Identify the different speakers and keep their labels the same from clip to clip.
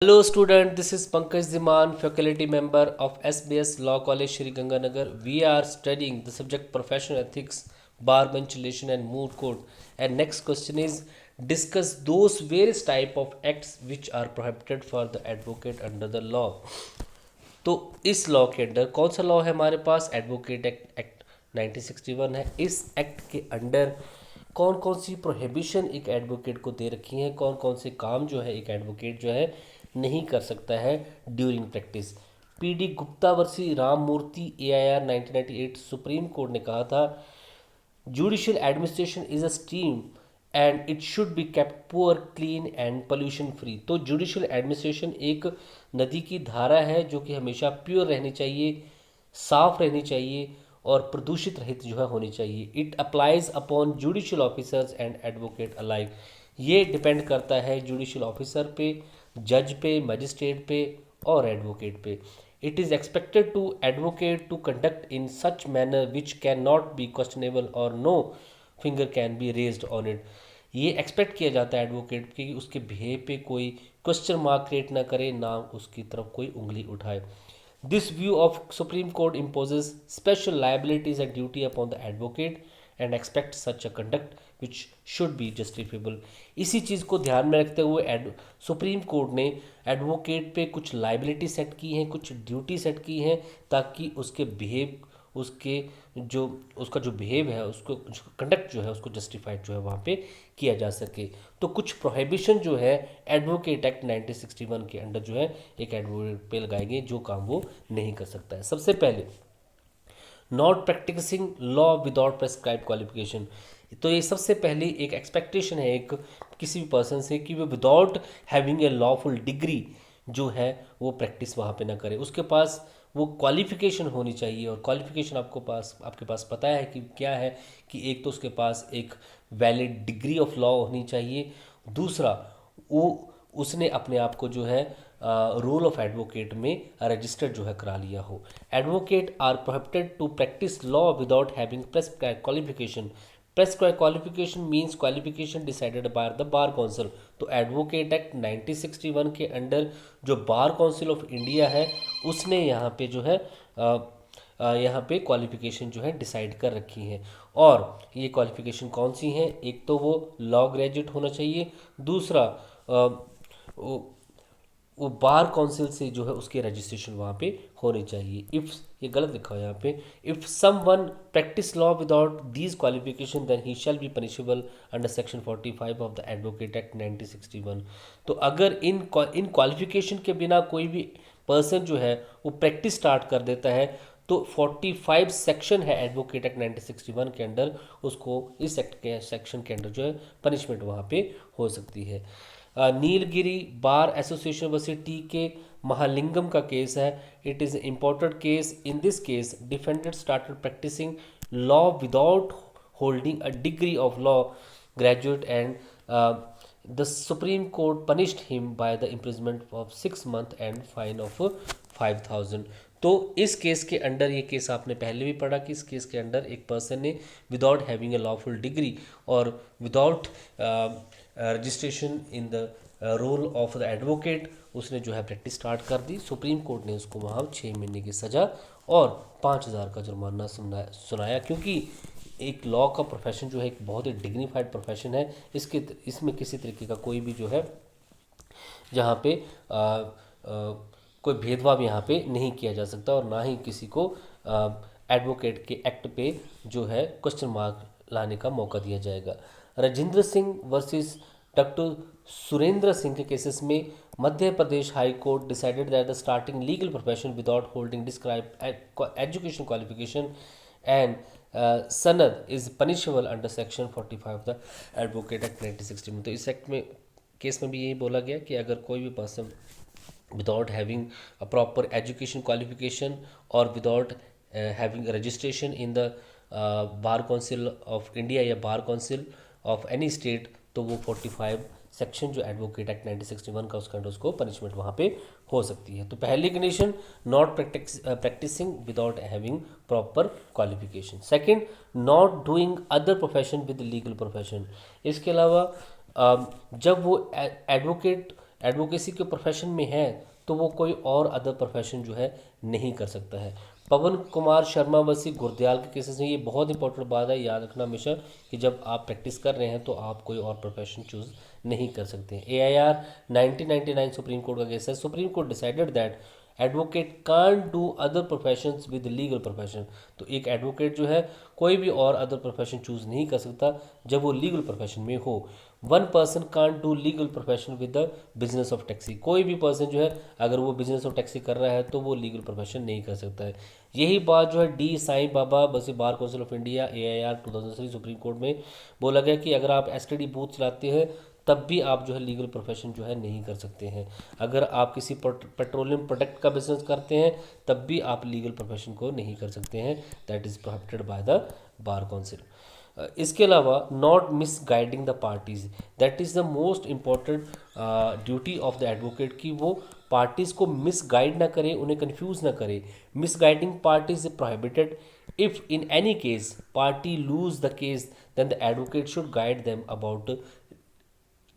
Speaker 1: Hello student, this is Pankaj Ziman, faculty member of SBS Law College Shri Ganganagar. We are studying the subject professional ethics, bar bench relation and moot court. And next question is discuss those various type of acts which are prohibited for the advocate under the law. तो इस law के under कौन सा law है हमारे पास? Advocate act 1961 है। इस act के अंडर कौन कौन सी प्रोहिबिशन एक एडवोकेट को दे रखी हैं, कौन कौन से काम जो है एक एडवोकेट जो है नहीं कर सकता है ड्यूरिंग प्रैक्टिस। पीडी गुप्ता वर्सी राम मूर्ति AIR 1998 सुप्रीम कोर्ट ने कहा था judicial administration is a stream and it should be kept poor clean and pollution free. तो जुडिशियल एडमिनिस्ट्रेशन एक नदी की धारा है जो कि हमेशा प्योर रहनी चाहिए, साफ रहनी चाहिए और प्रदूषित रहित जो है होनी चाहिए। It applies upon judicial officers and advocate alike. ये डिपेंड करता है जुडिशियल ऑफिसर पे, जज पे, मजिस्ट्रेट पे और एडवोकेट पे। It is expected to advocate to conduct in such manner which can not be questionable और no finger can be raised on it. ये एक्सपेक्ट किया जाता है एडवोकेट कि उसके बिहेव पे कोई क्वेश्चन मार्क क्रिएट ना करे, ना उसकी तरफ कोई उंगली उठाए। This view of Supreme Court imposes special liabilities and duty upon the advocate and expects such a conduct which should be justifiable। इसी चीज़ को ध्यान में रखते हुए सुप्रीम कोर्ट ने एडवोकेट पे कुछ लाइबिलिटी सेट की हैं, कुछ ड्यूटी सेट की हैं ताकि उसके बिहेव उसके जो उसका जो बिहेव है उसको कंडक्ट जो है उसको जस्टिफाइड जो है वहाँ पे किया जा सके। तो कुछ प्रोहिबिशन जो है एडवोकेट एक्ट 1961 के अंडर जो है एक एडवोकेट पे लगाए गए जो काम वो नहीं कर सकता है। सबसे पहले not practising law without prescribe qualification. तो ये सबसे पहली एक एक्सपेक्टेशन है एक किसी भी पर्सन से कि वो without having a lawful degree जो है वो प्रैक्टिस वहाँ पे ना करे। उसके पास वो क्वालिफिकेशन होनी चाहिए और क्वालिफिकेशन आपके पास पता है कि क्या है कि एक तो उसके पास एक वैलिड डिग्री ऑफ लॉ होनी चाहिए, दूसरा वो उसने अपने आप को जो है रोल ऑफ एडवोकेट में रजिस्टर्ड जो है करा लिया हो। Advocate are prohibited to practise law without having prescribed qualification. Prescribed qualification means qualification decided by the bar council. तो एडवोकेट एक्ट 1961 के अंडर जो बार काउंसिल ऑफ इंडिया है उसने यहाँ पे जो है यहाँ पे क्वालिफिकेशन जो है डिसाइड कर रखी है। और ये क्वालिफिकेशन कौन सी हैं? एक तो वो लॉ ग्रेजुएट होना चाहिए, दूसरा वो बार काउंसिल से जो है उसके रजिस्ट्रेशन वहाँ पे होनी चाहिए। इफ़ ये गलत लिखा है यहाँ पे, if someone practise law without these qualification then he shall be punishable under section 45 of the advocate act 1961। तो अगर इन क्वालिफिकेशन के बिना कोई भी पर्सन जो है वो प्रैक्टिस स्टार्ट कर देता है तो 45 सेक्शन है एडवोकेट एक्ट 1961 के अंडर, उसको इस एक्ट के सेक्शन के अंडर जो है पनिशमेंट वहाँ पे हो सकती है। Nilgiri bar association versus TK Mahalingam का केस है। It is important case. In this case defendant started practising law without holding a degree of law graduate and the Supreme Court punished him by the imprisonment of 6 months and fine of 5,000। तो इस case के under, ये case आपने पहले भी पढ़ा कि इस केस के अंडर एक पर्सन ने without having a lawful degree और without registration in the roll of the advocate उसने जो है प्रैक्टिस स्टार्ट कर दी। सुप्रीम कोर्ट ने उसको वहाँ 6 महीने की सज़ा और 5,000 का जुर्माना सुनाया क्योंकि एक लॉ का प्रोफेशन जो है एक बहुत ही डिग्निफाइड प्रोफेशन है। इसमें किसी तरीके का कोई भी जो है जहाँ पे कोई भेदभाव यहाँ पे नहीं किया जा सकता और ना ही किसी को एडवोकेट के एक्ट पे जो है क्वेश्चन मार्क लाने का मौका दिया जाएगा। राजेंद्र सिंह वर्सेस डॉक्टर सुरेंद्र सिंह के केसेस में Madhya Pradesh high court decided that the starting legal profession without holding describe education qualification and सनद is punishable under section 45 of the advocate act 1960। तो इस एक्ट में केस में भी यही बोला गया कि अगर कोई भी person without having a proper education qualification or without having a registration in the bar council of India या bar council of any state तो वो 45 सेक्शन जो एडवोकेट एक्ट 1961 का उसका उसको पनिशमेंट वहाँ पे हो सकती है। तो पहली condition not practising without having proper qualification. Second not doing other profession with legal profession. इसके अलावा जब वो एडवोकेट एडवोकेसी के प्रोफेशन में है तो वो कोई और अदर प्रोफेशन जो है नहीं कर सकता है। पवन कुमार शर्मा वसी गुरदयाल के केसेस में ये बहुत इंपॉर्टेंट बात है, याद रखना हमेशा कि जब आप प्रैक्टिस कर रहे हैं तो आप कोई और प्रोफेशन चूज नहीं कर सकते। AIR 1999 सुप्रीम कोर्ट का केस है। Supreme court decided that advocate can't do other professions with legal profession. तो एक एडवोकेट जो है कोई भी और अदर प्रोफेशन चूज नहीं कर सकता जब वो लीगल प्रोफेशन में हो। One person can't do legal profession with the business of taxi. कोई भी पर्सन जो है अगर वो बिजनेस ऑफ टैक्सी कर रहा है तो वो लीगल प्रोफेशन नहीं कर सकता है। यही बात जो है डी साईं बाबा बसी bar council of India AIR 2003 supreme court में बोला गया कि अगर आप STD बूथ चलाते हैं तब भी आप जो है लीगल प्रोफेशन जो है नहीं कर सकते हैं। अगर आप किसी पेट्रोलियम प्रोडक्ट का बिजनेस करते हैं तब भी आप लीगल प्रोफेशन को नहीं कर सकते हैं। That is prohibited by the bar council. इसके अलावा not miss guiding the parties, that is the most important duty of the advocate कि वो पार्टीज़ को मिस गाइड ना करे, उन्हें कंफ्यूज ना करे। Misguiding parties is prohibited if in any case party lose the case then the advocate should guide them about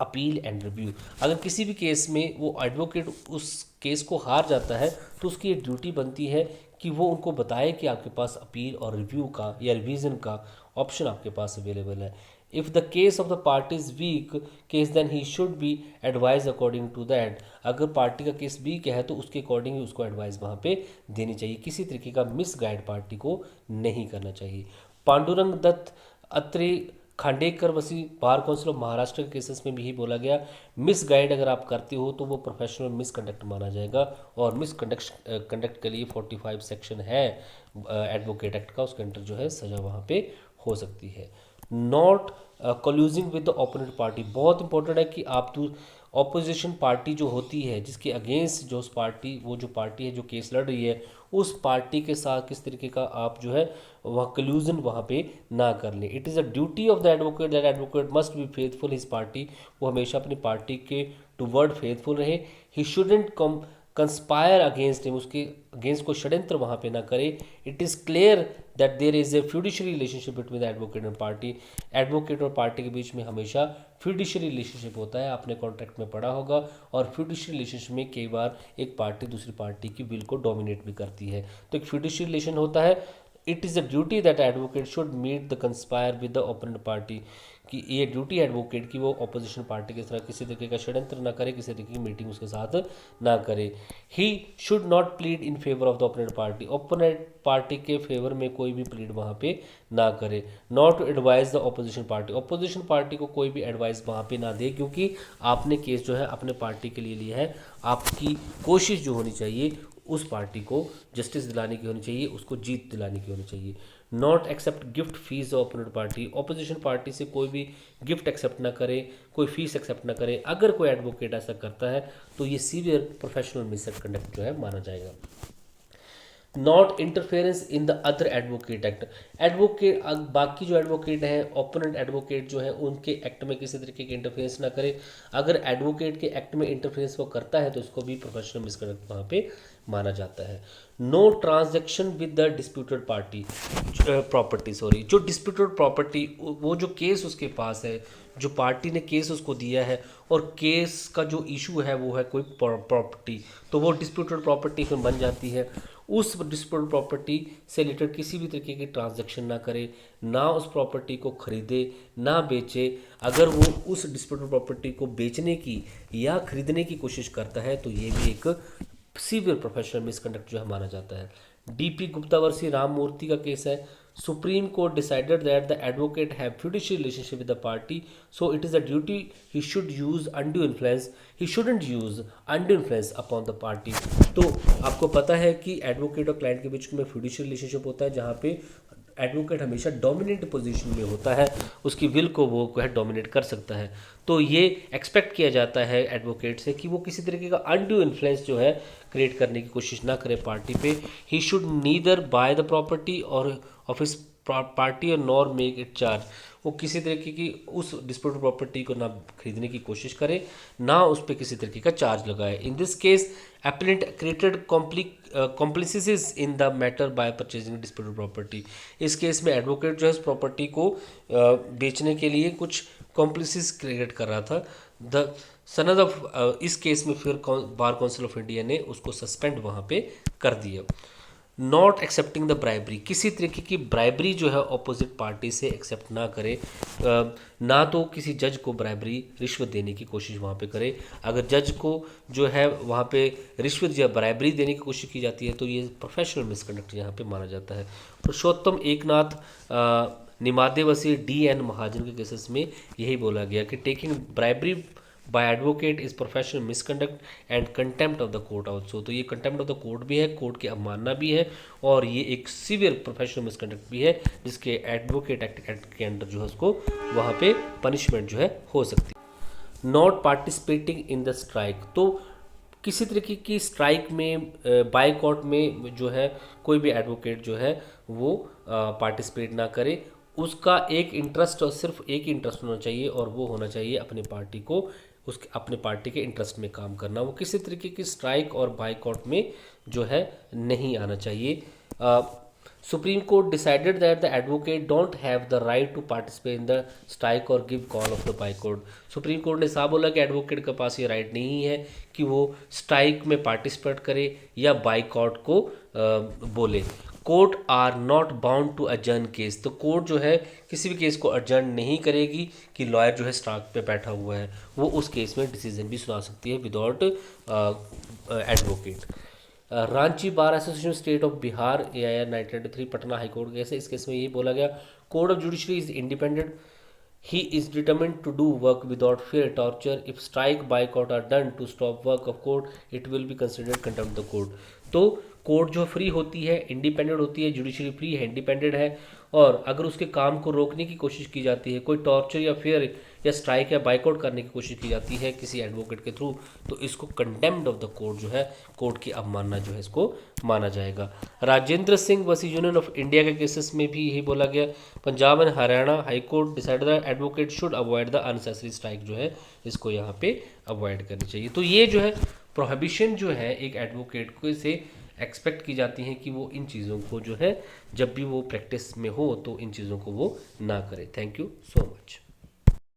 Speaker 1: appeal and review. अगर किसी भी केस में वो एडवोकेट उस केस को हार जाता है तो उसकी एक ड्यूटी बनती है कि वो उनको बताए कि आपके पास अपील और रिव्यू का या रिवीजन का ऑप्शन आपके पास अवेलेबल है। If the case of the party is weak case then he should be advise according to that. अगर पार्टी का केस वीक है तो उसके अकॉर्डिंग ही उसको एडवाइस वहाँ पे देनी चाहिए। किसी तरीके का मिस गाइड पार्टी को नहीं करना चाहिए। पांडुरंग दत्त अत्रे खांडेकर वसी बार काउंसिल ऑफ महाराष्ट्र के केसेस में भी यही बोला गया, मिस गाइड अगर आप करते हो तो वो प्रोफेशनल मिसकंडक्ट माना जाएगा और मिसकंडक्ट के लिए 45 सेक्शन है एडवोकेट एक्ट का, उसके अंदर जो है सज़ा वहाँ पे हो सकती है। Not colluding with the opponent party, बहुत इंपॉर्टेंट है कि आप ऑपोजिशन पार्टी जो होती है जिसके अगेंस्ट जो उस पार्टी वो जो पार्टी है जो केस लड़ रही है उस पार्टी के साथ किस तरीके का आप जो है वह कल्यूजन वहाँ पे ना कर लें। It is a duty of the advocate that advocate must be faithful his party, वो हमेशा अपनी पार्टी के टूवर्ड फेथफुल रहे। He shouldn't conspire against him, उसके अगेंस्ट को षड्यंत्र वहाँ पे ना करे। It is clear that there is a fiduciary relationship between the advocate and party, advocate और पार्टी के बीच में हमेशा फ्यूडिशरी रिलेशनशिप होता है, आपने कॉन्ट्रैक्ट में पढ़ा होगा। और फ्यूडिशरी रिलेशनशिप में कई बार एक पार्टी दूसरी पार्टी की विल को डोमिनेट भी करती है, तो एक फ्यूडिशरी रिलेशन होता है। It is a duty that advocate should meet the conspire with the opponent party, कि ये ड्यूटी एडवोकेट की वो अपोजिशन पार्टी के तरह किसी तरीके का षड्यंत्र ना करे, किसी तरीके की मीटिंग उसके साथ ना करे। He should not plead in favour of the opponent party, opponent party के फेवर में कोई भी प्लीड वहाँ पे ना करे। Not to advise the opposition party, opposition party को कोई भी एडवाइस वहाँ पे ना दे, क्योंकि आपने केस जो है अपने पार्टी के लिए लिया है। आपकी कोशिश जो होनी चाहिए उस पार्टी को जस्टिस दिलाने की होनी चाहिए, उसको जीत दिलाने की होनी चाहिए। Not accept gift fees of opponent party, opposition party से कोई भी गिफ्ट एक्सेप्ट ना करे, कोई फीस एक्सेप्ट ना करे। अगर कोई एडवोकेट ऐसा करता है तो ये सीवियर प्रोफेशनल मिसकंडक्ट जो है माना जाएगा। Not interference in the other advocate act, advocate बाकी जो एडवोकेट हैं ओपोनेंट एडवोकेट जो है उनके एक्ट में किसी तरीके के इंटरफेरेंस ना करे। अगर एडवोकेट के एक्ट में इंटरफेरेंस वो करता है तो उसको भी प्रोफेशनल मिसकंडक्ट वहाँ पे माना जाता है। No transaction with the disputed party property, sorry जो डिस्प्यूटेड प्रॉपर्टी वो जो केस उसके पास है, जो पार्टी ने केस उसको दिया है और केस का जो इशू है वो है कोई प्रॉपर्टी, तो वो डिस्प्यूटेड प्रॉपर्टी फिर बन जाती है। उस डिस्प्यूटेड प्रॉपर्टी से रिलेटेड किसी भी तरीके की ट्रांजैक्शन ना करे, ना उस प्रॉपर्टी को खरीदे ना बेचे। अगर वो उस डिस्प्यूटेड प्रॉपर्टी को बेचने की या खरीदने की कोशिश करता है तो ये भी एक सीवियर प्रोफेशनल मिसकंडक्ट जो है माना जाता है। डीपी गुप्ता वर्सी राम मूर्ति का केस है। Supreme court decided that the advocate have fiduciary relationship with the party, so it is a duty he should use undue influence, he shouldn't use undue influence upon the party. तो आपको पता है कि advocate और client के बीच में fiduciary relationship होता है जहाँ पे एडवोकेट हमेशा डोमिनेट पोजीशन में होता है, उसकी विल को वो है डोमिनेट कर सकता है। तो ये एक्सपेक्ट किया जाता है एडवोकेट से कि वो किसी तरीके का अनड्यू इन्फ्लुएंस जो है क्रिएट करने की कोशिश ना करे पार्टी पे। He should neither by the property और ऑफ हिज पार्टी और नॉर मेक इट चार्ज, वो किसी तरीके की उस डिस्प्यूटेड प्रॉपर्टी को ना खरीदने की कोशिश करे ना उस पर किसी तरीके का चार्ज लगाए। In this case appellant created complicity in the matter by purchasing disputed property, इस केस में एडवोकेट जो है उस प्रॉपर्टी को बेचने के लिए कुछ कॉम्प्लिसिस क्रिएट कर रहा था। द सनद ऑफ इस केस में फिर बार काउंसिल ऑफ इंडिया ने उसको सस्पेंड वहाँ पे कर दिया। नॉट एक्सेप्टिंग द ब्राइबरी, किसी तरीके की ब्राइबरी जो है ऑपोजिट पार्टी से एक्सेप्ट ना करे, ना तो किसी जज को ब्राइबरी रिश्वत देने की कोशिश वहाँ पे करे। अगर जज को जो है वहाँ पे रिश्वत या ब्राइबरी देने की कोशिश की जाती है तो ये प्रोफेशनल मिसकंडक्ट यहाँ पे माना जाता है। पुरुषोत्तम एकनाथ निमादेवसी DN महाजन के केसेस में यही बोला गया कि taking bribery by advocate is professional misconduct and contempt of the court also. तो ये कंटेम्प्ट ऑफ द कोर्ट भी है, कोर्ट की अवमानना भी है, और ये एक सीवियर प्रोफेशनल मिसकंडक्ट भी है जिसके एडवोकेट एक्ट के अंडर जो है उसको वहाँ पे पनिशमेंट जो है हो सकती है। Not participating in the strike, तो किसी तरीके की स्ट्राइक में बायकॉट में जो है कोई भी एडवोकेट जो है वो पार्टिसिपेट ना करे। उसका एक इंटरेस्ट और सिर्फ एक इंटरेस्ट होना चाहिए और वो होना चाहिए अपने पार्टी को उसके अपने पार्टी के इंटरेस्ट में काम करना। वो किसी तरीके की स्ट्राइक और बायकॉट में जो है नहीं आना चाहिए। Supreme court decided that the advocate don't have the right to participate in the strike और give call off the boycott. Supreme court ने साफ बोला कि एडवोकेट के पास ये राइट नहीं है कि वो स्ट्राइक में पार्टिसिपेट करे या बायकॉट को बोले। Court are not bound to adjourn case, तो कोर्ट जो है किसी भी केस को अजर्न नहीं करेगी कि लॉयर जो है स्ट्राइक पे बैठा हुआ है, वो उस केस में डिसीजन भी सुना सकती है without advocate. Ranchi bar association state of Bihar AIR 1993 Patna high court case है। इस केस में यही बोला गया court of judiciary is independent, he is determined to do work without fear torture. If strike boycott are done to stop work of court, it will be considered contempt of the court. तो court जो free होती है, independent होती है, judiciary free है, independent है, और अगर उसके काम को रोकने की कोशिश की जाती है, कोई टॉर्चर या फियर या स्ट्राइक या बाइकआउट करने की कोशिश की जाती है किसी एडवोकेट के थ्रू, तो इसको कंटेम्प्ट ऑफ द कोर्ट जो है, कोर्ट की अवमानना जो है इसको माना जाएगा। Rajendra Singh versus union of India के केसेस में भी यही बोला गया। Punjab and Haryana high court decide the advocate should avoid the unnecessary strike, जो है इसको यहाँ पे अवॉइड करनी चाहिए। तो ये जो है प्रोहिबिशन जो है एक एडवोकेट को से एक्सपेक्ट की जाती हैं कि वो इन चीज़ों को जो है जब भी वो प्रैक्टिस में हो तो इन चीज़ों को वो ना करे। Thank you so much.